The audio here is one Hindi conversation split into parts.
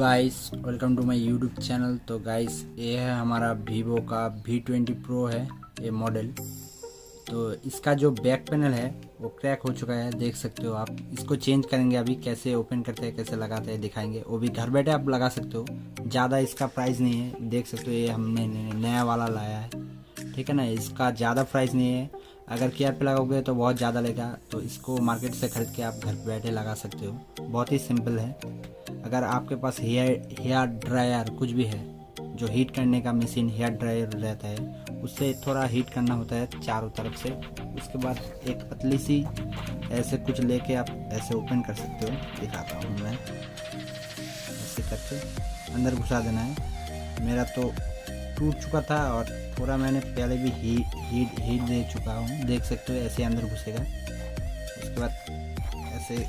Guys, welcome to my YouTube channel. तो गाइस, ये है हमारा वीवो का V20 Pro है ये मॉडल। तो इसका जो बैक पैनल है वो क्रैक हो चुका है, देख सकते हो आप। इसको चेंज करेंगे, अभी कैसे ओपन करते हैं कैसे लगाते हैं दिखाएंगे। वो भी घर बैठे आप लगा सकते हो, ज़्यादा इसका प्राइस नहीं है। देख सकते हो ये हमने नया वाला लाया है, ठीक है ना। इसका ज़्यादा प्राइस नहीं है, अगर केयर पे लगाओगे तो बहुत ज़्यादा लेगा। तो इसको मार्केट से ख़रीद के आप घर बैठे लगा सकते हो, बहुत ही सिंपल है। अगर आपके पास हेयर ड्रायर कुछ भी है, जो हीट करने का मशीन हेयर ड्रायर रहता है, उससे थोड़ा हीट करना होता है चारों तरफ से। उसके बाद एक पतली सी ऐसे कुछ लेके आप ऐसे ओपन कर सकते हो, दिखाता हूँ मैं। ऐसे करके अंदर घुसा देना है। मेरा तो टूट चुका था और थोड़ा मैंने पहले भी हीट दे चुका हूँ, देख सकते हो। ऐसे अंदर घुसेगा। उसके बाद ऐसे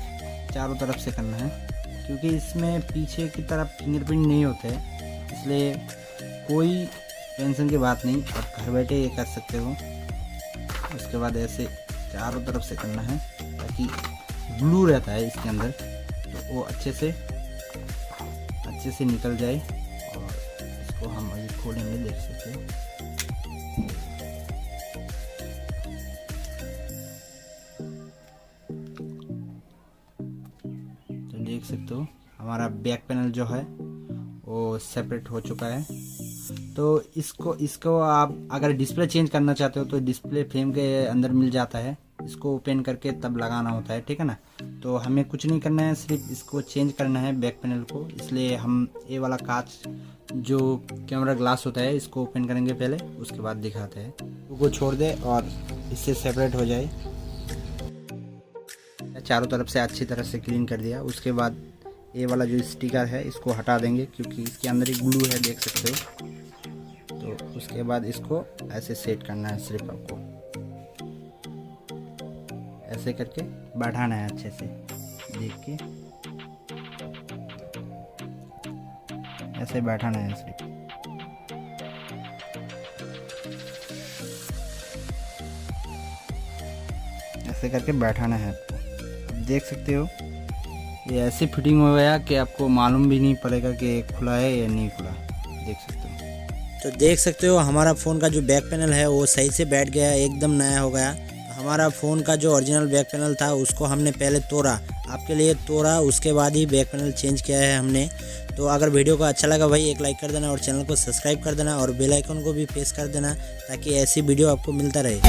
चारों तरफ से करना है, क्योंकि इसमें पीछे की तरफ फिंगरप्रिंट नहीं होते हैं, इसलिए कोई टेंशन की बात नहीं, आप घर बैठे ये कर सकते हो। उसके बाद ऐसे चारों तरफ से करना है, ताकि ग्लू रहता है इसके अंदर तो वो अच्छे से निकल जाए। और इसको हम अभी खोलेंगे, देख सकते हो। तो देख सकते हो हमारा बैक पैनल जो है वो सेपरेट हो चुका है। तो इसको आप अगर डिस्प्ले चेंज करना चाहते हो तो डिस्प्ले फ्रेम के अंदर मिल जाता है, इसको ओपन करके तब लगाना होता है, ठीक है ना। तो हमें कुछ नहीं करना है, सिर्फ इसको चेंज करना है बैक पैनल को। इसलिए हम ये वाला कांच जो कैमरा ग्लास होता है इसको ओपन करेंगे पहले, उसके बाद दिखाते हैं। वो छोड़ दे और इससे सेपरेट हो जाए। चारों तरफ से अच्छी तरह से क्लीन कर दिया। उसके बाद ये वाला जो स्टिकर है इसको हटा देंगे, क्योंकि इसके अंदर एक ग्लू है, देख सकते हो। तो उसके बाद इसको ऐसे सेट करना है, सिर्फ आपको ऐसे करके बैठाना है अच्छे से, देख के ऐसे बैठाना है सिर्फ। ऐसे करके बैठाना है आपको। देख सकते हो ये ऐसी फिटिंग हो गया कि आपको मालूम भी नहीं पड़ेगा कि खुला है या नहीं खुला, देख सकते हो। तो देख सकते हो हमारा फ़ोन का जो बैक पैनल है वो सही से बैठ गया, एकदम नया हो गया। हमारा फ़ोन का जो ओरिजिनल बैक पैनल था उसको हमने पहले तोड़ा, आपके लिए तोड़ा, उसके बाद ही बैक पैनल चेंज किया है हमने। तो अगर वीडियो को अच्छा लगा भाई एक लाइक कर देना और चैनल को सब्सक्राइब कर देना और बेल आइकन को भी प्रेस कर देना, ताकि ऐसी वीडियो आपको मिलता रहे।